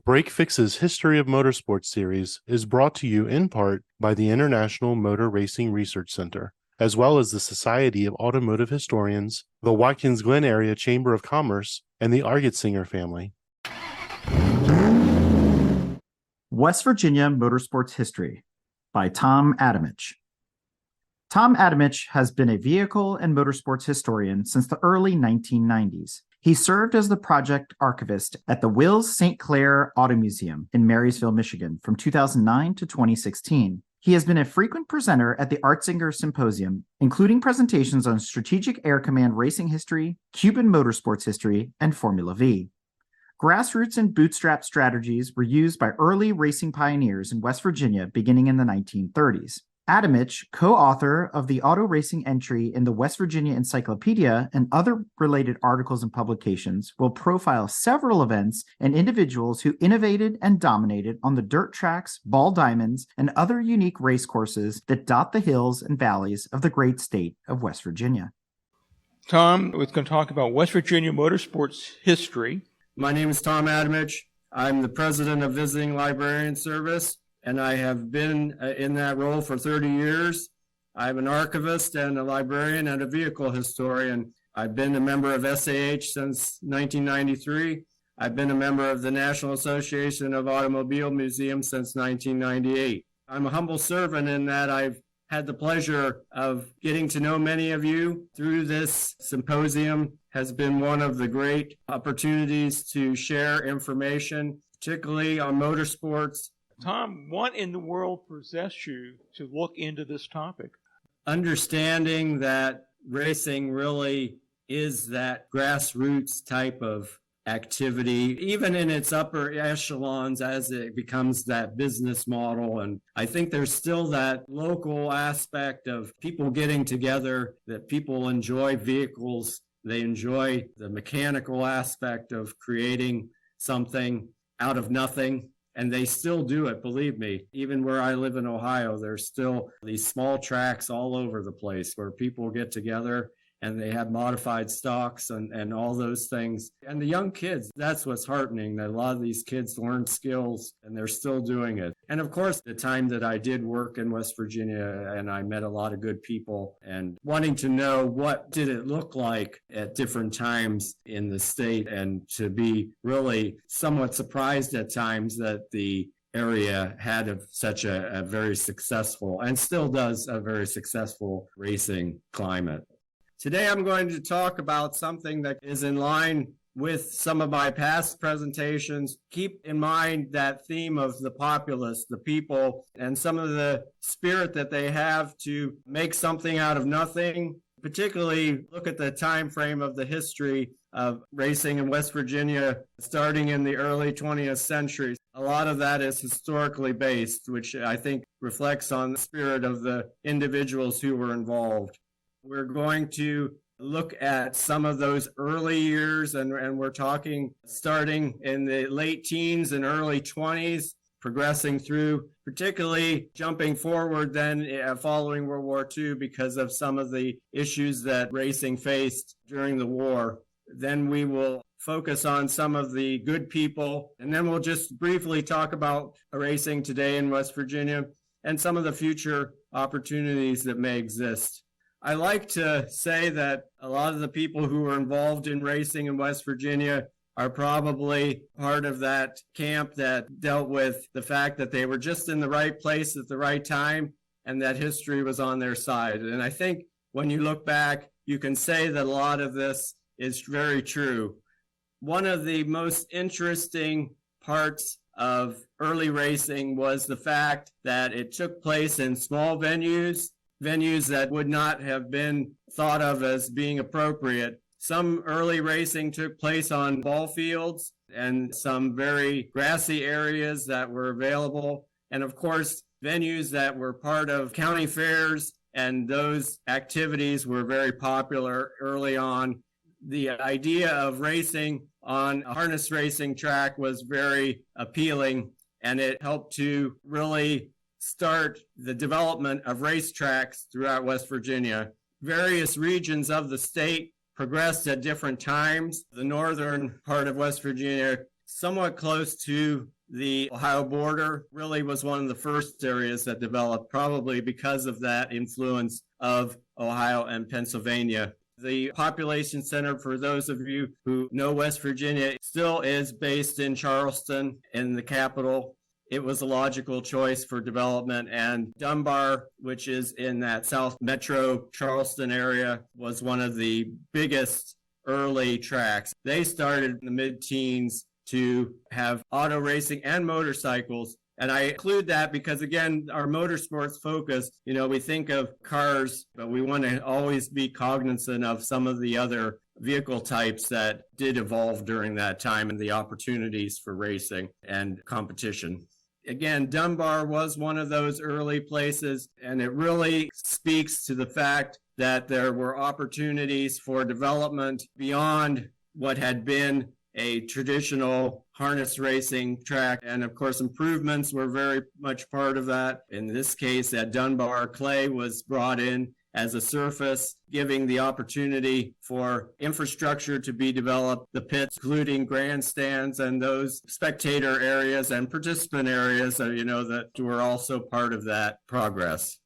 Break Fix's History of Motorsports series is brought to you in part by the International Motor Racing Research Center, as well as the Society of Automotive Historians, the Watkins Glen Area Chamber of Commerce, and the Argetsinger family. West Virginia Motorsports History by Tom Adamich. Tom Adamich has been a vehicle and motorsports historian since the early 1990s. He served as the project archivist at the Wills St. Clair Auto Museum in Marysville, Michigan from 2009 to 2016. He has been a frequent presenter at the Argetsinger Symposium, including presentations on Strategic Air Command racing history, Cuban motorsports history, and Formula V. Grassroots and bootstrap strategies were used by early racing pioneers in West Virginia beginning in the 1930s. Adamich, co-author of the auto racing entry in the West Virginia Encyclopedia and other related articles and publications, will profile several events and individuals who innovated and dominated on the dirt tracks, ball diamonds, and other unique race courses that dot the hills and valleys of the great state of West Virginia. Tom is going to talk about West Virginia motorsports history. My name is Tom Adamich. I'm the president of Visiting Librarian Service, and I have been in that role for 30 years. I'm an archivist and a librarian and a vehicle historian. I've been a member of SAH since 1993. I've been a member of the National Association of Automobile Museums since 1998. I'm a humble servant in that I've had the pleasure of getting to know many of you through this symposium. Has been one of the great opportunities to share information, particularly on motorsports. Tom, what in the world possessed you to look into this topic? Understanding that racing really is that grassroots type of activity, even in its upper echelons as it becomes that business model. And I think there's still that local aspect of people getting together, that people enjoy vehicles. They enjoy the mechanical aspect of creating something out of nothing. And they still do it, believe me. Even where I live in Ohio, there's still these small tracks all over the place where people get together and they have modified stocks and all those things. And the young kids, that's what's heartening, that a lot of these kids learn skills and they're still doing it. And of course, the time that I did work in West Virginia and I met a lot of good people and wanting to know what did it look like at different times in the state, and to be really somewhat surprised at times that the area had such a very successful, and still does, a very successful racing climate. Today, I'm going to talk about something that is in line with some of my past presentations. Keep in mind that theme of the populace, the people, and some of the spirit that they have to make something out of nothing. Particularly look at the time frame of the history of racing in West Virginia, starting in the early 20th century. A lot of that is historically based, which I think reflects on the spirit of the individuals who were involved. We're going to look at some of those early years, and we're talking starting in the late teens and early 20s, progressing through, particularly jumping forward then following World War II because of some of the issues that racing faced during the war. Then we will focus on some of the good people, and then we'll just briefly talk about racing today in West Virginia and some of the future opportunities that may exist. I like to say that a lot of the people who were involved in racing in West Virginia are probably part of that camp that dealt with the fact that they were just in the right place at the right time and that history was on their side. And I think when you look back, you can say that a lot of this is very true. One of the most interesting parts of early racing was the fact that it took place in small venues that would not have been thought of as being appropriate. Some early racing took place on ball fields and some very grassy areas that were available. And of course, venues that were part of county fairs, and those activities were very popular early on. The idea of racing on a harness racing track was very appealing, and it helped to really start the development of racetracks throughout West Virginia. Various regions of the state progressed at different times. The northern part of West Virginia somewhat close to the Ohio border, really was one of the first areas that developed, probably because of that influence of Ohio and Pennsylvania. The population center, for those of you who know West Virginia, still is based in Charleston, in the capital. It was a logical choice for development, and Dunbar, which is in that South Metro Charleston area, was one of the biggest early tracks. They started in the mid-teens to have auto racing and motorcycles. And I include that because, again, our motorsports focus, we think of cars, but we want to always be cognizant of some of the other vehicle types that did evolve during that time and the opportunities for racing and competition. Again, Dunbar was one of those early places, and it really speaks to the fact that there were opportunities for development beyond what had been a traditional harness racing track. And of course, improvements were very much part of that. In this case, at Dunbar, clay was brought in as a surface, giving the opportunity for infrastructure to be developed, the pits, including grandstands and those spectator areas and participant areas, that were also part of that progress.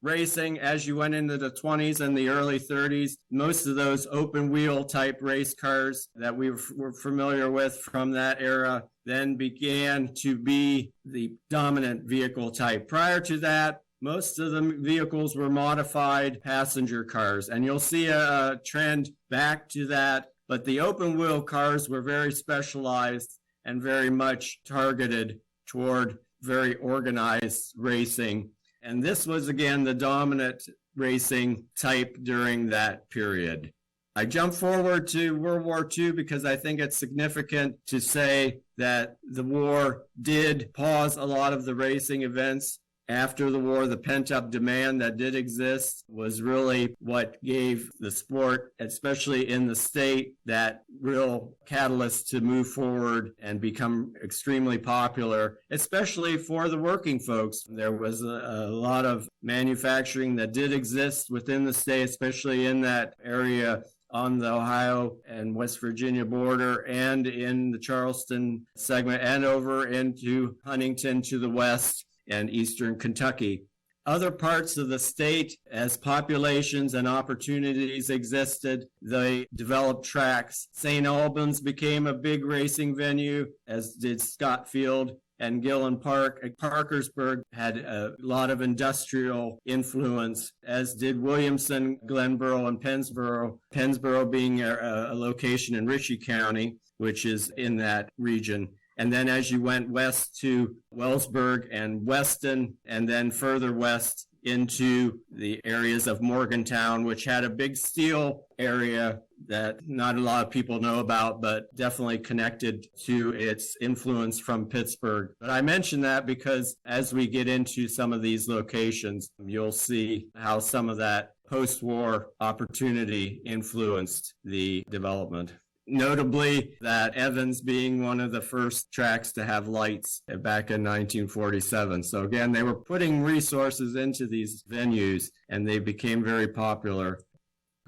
Racing, as you went into the 20s and the early 30s, most of those open wheel type race cars that we were familiar with from that era then began to be the dominant vehicle type. Prior to that, most of the vehicles were modified passenger cars, and you'll see a trend back to that. But the open wheel cars were very specialized and very much targeted toward very organized racing. And this was, again, the dominant racing type during that period. I jump forward to World War II because I think it's significant to say that the war did pause a lot of the racing events. After the war, the pent-up demand that did exist was really what gave the sport, especially in the state, that real catalyst to move forward and become extremely popular, especially for the working folks. There was a lot of manufacturing that did exist within the state, especially in that area on the Ohio and West Virginia border and in the Charleston segment and over into Huntington to the west and eastern Kentucky. Other parts of the state, as populations and opportunities existed, they developed tracks. St. Albans became a big racing venue, as did Scott Field and Gillen Park. Parkersburg had a lot of industrial influence, as did Williamson, Glenboro, and Pennsboro. Pennsboro being a location in Ritchie County, which is in that region. And then as you went west to Wellsburg and Weston, and then further west into the areas of Morgantown, which had a big steel area that not a lot of people know about, but definitely connected to its influence from Pittsburgh. But I mention that because as we get into some of these locations, you'll see how some of that post-war opportunity influenced the development. Notably, that Evans being one of the first tracks to have lights back in 1947. So again, they were putting resources into these venues and they became very popular.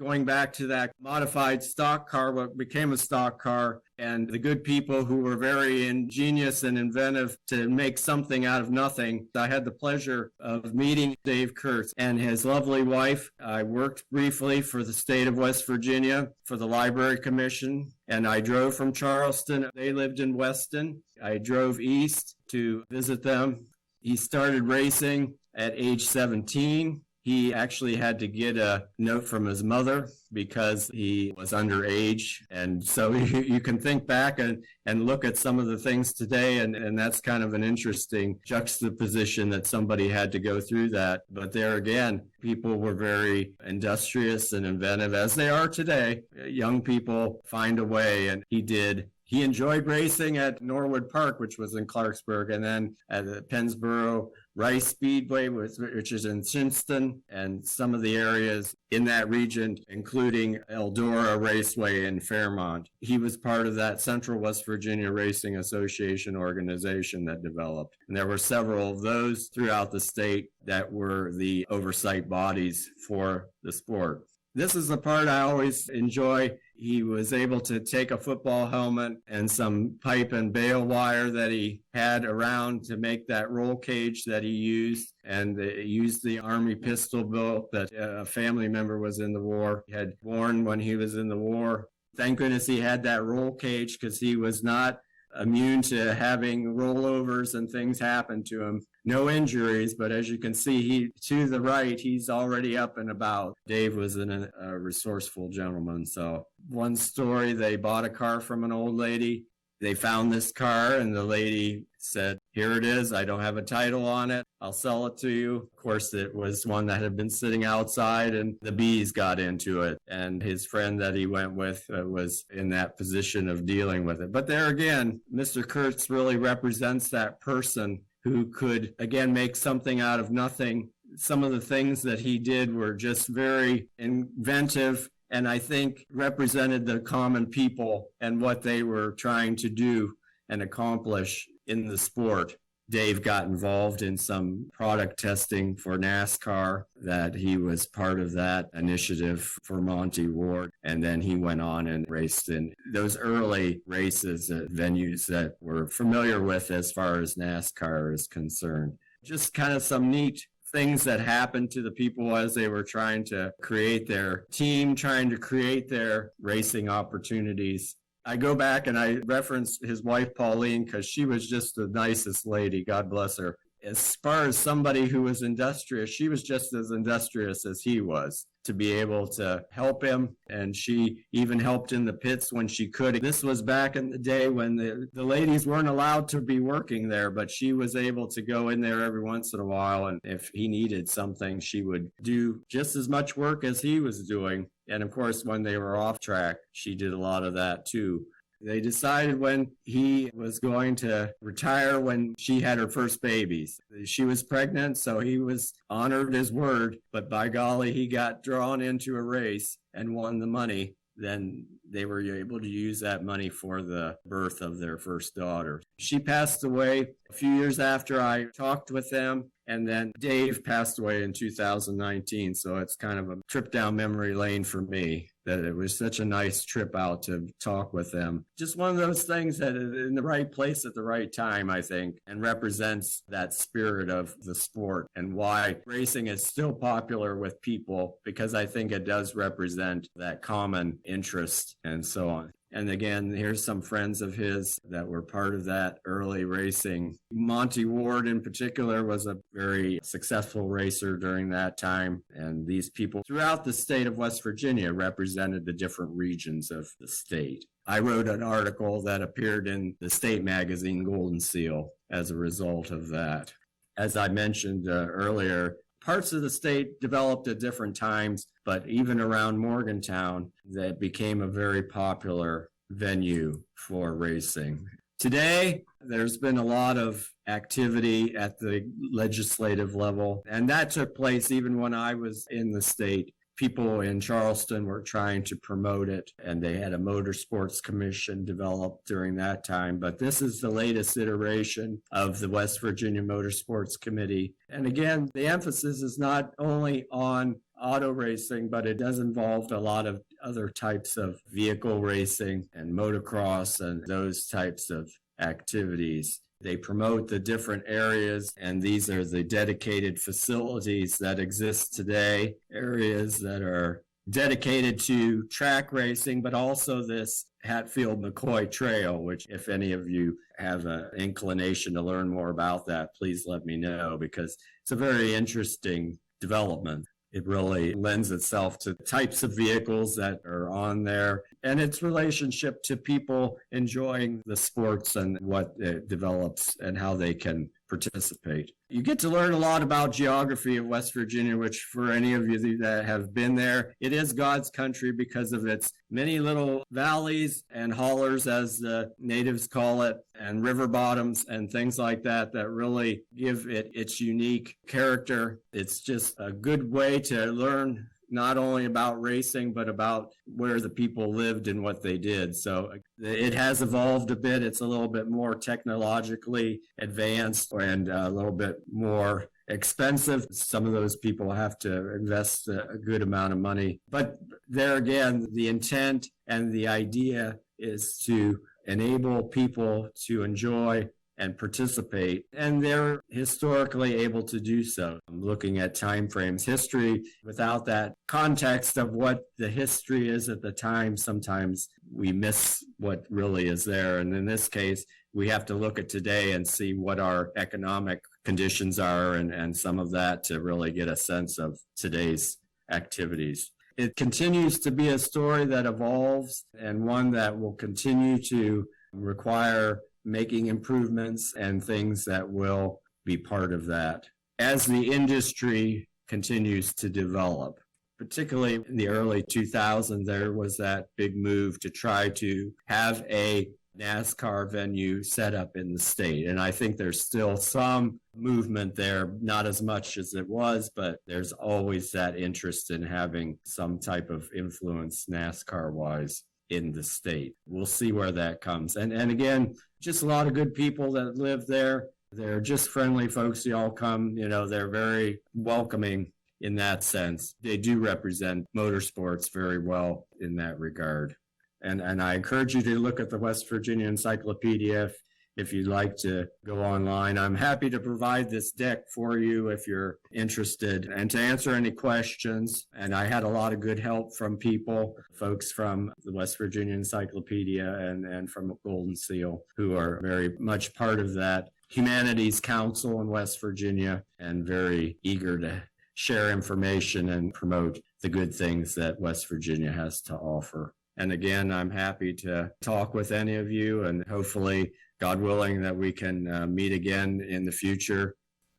Going back to that modified stock car, what became a stock car, and the good people who were very ingenious and inventive to make something out of nothing. I had the pleasure of meeting Dave Kurtz and his lovely wife. I worked briefly for the state of West Virginia for the Library Commission, and I drove from Charleston. They lived in Weston. I drove east to visit them. He started racing at age 17. He actually had to get a note from his mother because he was underage. And so you can think back and look at some of the things today, and that's kind of an interesting juxtaposition that somebody had to go through that. But there again, people were very industrious and inventive, as they are today. Young people find a way, and he did. He enjoyed racing at Norwood Park, which was in Clarksburg, and then at the Pennsboro Rice Speedway, which is in Shinston, and some of the areas in that region, including Eldora Raceway in Fairmont. He was part of that Central West Virginia Racing Association organization that developed. And there were several of those throughout the state that were the oversight bodies for the sport. This is the part I always enjoy. He was able to take a football helmet and some pipe and bale wire that he had around to make that roll cage that he used, and used the Army pistol belt that a family member was in the war, had worn when he was in the war. Thank goodness he had that roll cage, because he was not immune to having rollovers and things happen to him. No injuries, but as you can see, to the right, he's already up and about. Dave was a resourceful gentleman. So one story, they bought a car from an old lady. They found this car, and the lady said, "Here it is. I don't have a title on it. I'll sell it to you." Of course, it was one that had been sitting outside, and the bees got into it. And his friend that he went with was in that position of dealing with it. But there again, Mr. Kurtz really represents that person who could, again, make something out of nothing. Some of the things that he did were just very inventive, and I think represented the common people and what they were trying to do and accomplish in the sport. Dave got involved in some product testing for NASCAR, that he was part of that initiative for Monty Ward. And then he went on and raced in those early races at venues that we're familiar with as far as NASCAR is concerned. Just kind of some neat things that happened to the people as they were trying to create their team, trying to create their racing opportunities. I go back and I reference his wife, Pauline, because she was just the nicest lady. God bless her. As far as somebody who was industrious, she was just as industrious as he was, to be able to help him. And she even helped in the pits when she could. This was back in the day when the ladies weren't allowed to be working there, but she was able to go in there every once in a while. And if he needed something, she would do just as much work as he was doing. And of course, when they were off track, she did a lot of that too. They decided when he was going to retire when she had her first babies. She was pregnant, so he was honored his word, but by golly, he got drawn into a race and won the money. Then they were able to use that money for the birth of their first daughter. She passed away a few years after I talked with them, and then Dave passed away in 2019, so it's kind of a trip down memory lane for me, that it was such a nice trip out to talk with them. Just one of those things that is in the right place at the right time, I think, and represents that spirit of the sport and why racing is still popular with people, because I think it does represent that common interest and so on. And again, here's some friends of his that were part of that early racing. Monty Ward in particular was a very successful racer during that time. And these people throughout the state of West Virginia represented the different regions of the state. I wrote an article that appeared in the state magazine Golden Seal as a result of that. As I mentioned earlier, parts of the state developed at different times, but even around Morgantown, that became a very popular venue for racing. Today, there's been a lot of activity at the legislative level, and that took place even when I was in the state. People in Charleston were trying to promote it, and they had a motorsports commission developed during that time. But this is the latest iteration of the West Virginia Motorsports Committee. And again, the emphasis is not only on auto racing, but it does involve a lot of other types of vehicle racing and motocross and those types of activities. They promote the different areas, and these are the dedicated facilities that exist today, areas that are dedicated to track racing, but also this Hatfield-McCoy Trail, which if any of you have an inclination to learn more about that, please let me know, because it's a very interesting development. It really lends itself to types of vehicles that are on there and its relationship to people enjoying the sports and what it develops and how they can participate. You get to learn a lot about geography of West Virginia, which for any of you that have been there, it is God's country because of its many little valleys and hollers, as the natives call it, and river bottoms and things like that, that really give it its unique character. It's just a good way to learn not only about racing, but about where the people lived and what they did. So it has evolved a bit. It's a little bit more technologically advanced and a little bit more expensive. Some of those people have to invest a good amount of money. But there again, the intent and the idea is to enable people to enjoy and participate, and they're historically able to do so. I'm looking at time frames. History, without that context of what the history is at the time, sometimes we miss what really is there. And in this case, we have to look at today and see what our economic conditions are and some of that to really get a sense of today's activities. It continues to be a story that evolves and one that will continue to require making improvements and things that will be part of that. As the industry continues to develop, particularly in the early 2000s, there was that big move to try to have a NASCAR venue set up in the state. And I think there's still some movement there, not as much as it was, but there's always that interest in having some type of influence NASCAR-wise in the state. We'll see where that comes. And again, just a lot of good people that live there. They're just friendly folks. You all come, they're very welcoming in that sense. They do represent motorsports very well in that regard. And I encourage you to look at the West Virginia Encyclopedia if you'd like to go online. I'm happy to provide this deck for you if you're interested and to answer any questions. And I had a lot of good help from people, folks from the West Virginia Encyclopedia and from Golden Seal, who are very much part of that Humanities Council in West Virginia and very eager to share information and promote the good things that West Virginia has to offer. And again, I'm happy to talk with any of you, and hopefully, God willing, that we can meet again in the future.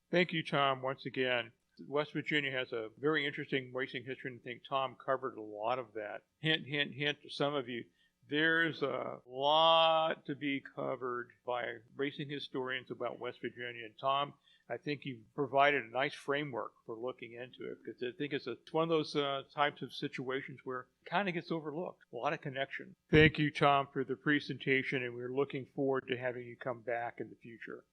Thank you, Tom, once again. West Virginia has a very interesting racing history, and I think Tom covered a lot of that. Hint, hint, hint to some of you. There's a lot to be covered by racing historians about West Virginia. And Tom, I think you've provided a nice framework for looking into it, because I think it's one of those types of situations where it kind of gets overlooked. A lot of connection. Thank you, Tom, for the presentation, and we're looking forward to having you come back in the future.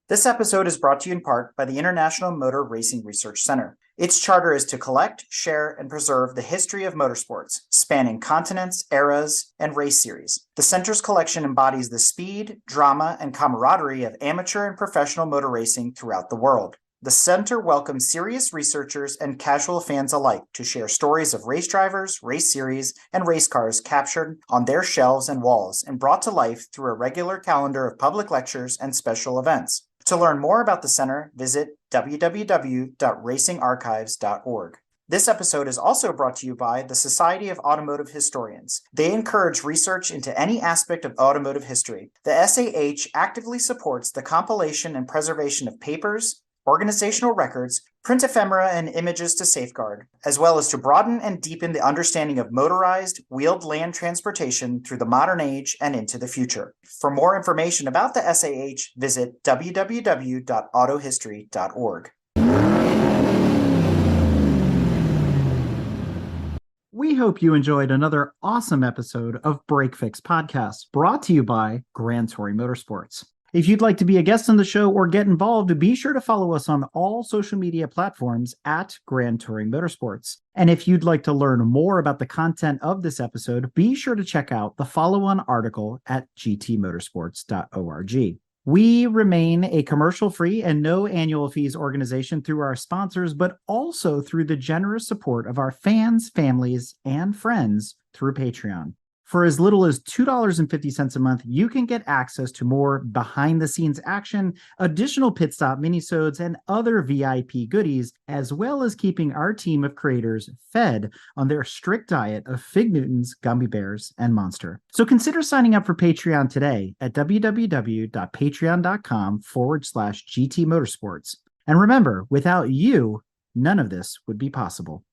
This episode is brought to you in part by the International Motor Racing Research Center. Its charter is to collect, share, and preserve the history of motorsports, spanning continents, eras, and race series. The center's collection embodies the speed, drama, and camaraderie of amateur and professional motor racing throughout the world. The center welcomes serious researchers and casual fans alike to share stories of race drivers, race series, and race cars captured on their shelves and walls and brought to life through a regular calendar of public lectures and special events. To learn more about the center, visit www.racingarchives.org. This episode is also brought to you by the Society of Automotive Historians. They encourage research into any aspect of automotive history. The SAH actively supports the compilation and preservation of papers, organizational records, print ephemera, and images to safeguard, as well as to broaden and deepen the understanding of motorized, wheeled land transportation through the modern age and into the future. For more information about the SAH, visit www.autohistory.org. We hope you enjoyed another awesome episode of Break Fix Podcast, brought to you by Grand Touring Motorsports. If you'd like to be a guest on the show or get involved, be sure to follow us on all social media platforms at Grand Touring Motorsports. And if you'd like to learn more about the content of this episode, be sure to check out the follow-on article at gtmotorsports.org. We remain a commercial-free and no annual fees organization through our sponsors, but also through the generous support of our fans, families, and friends through Patreon. For as little as $2.50 a month, you can get access to more behind-the-scenes action, additional pit stop minisodes, and other VIP goodies, as well as keeping our team of creators fed on their strict diet of Fig Newtons, Gummy Bears, and Monster. So consider signing up for Patreon today at www.patreon.com/GT Motorsports. And remember, without you, none of this would be possible.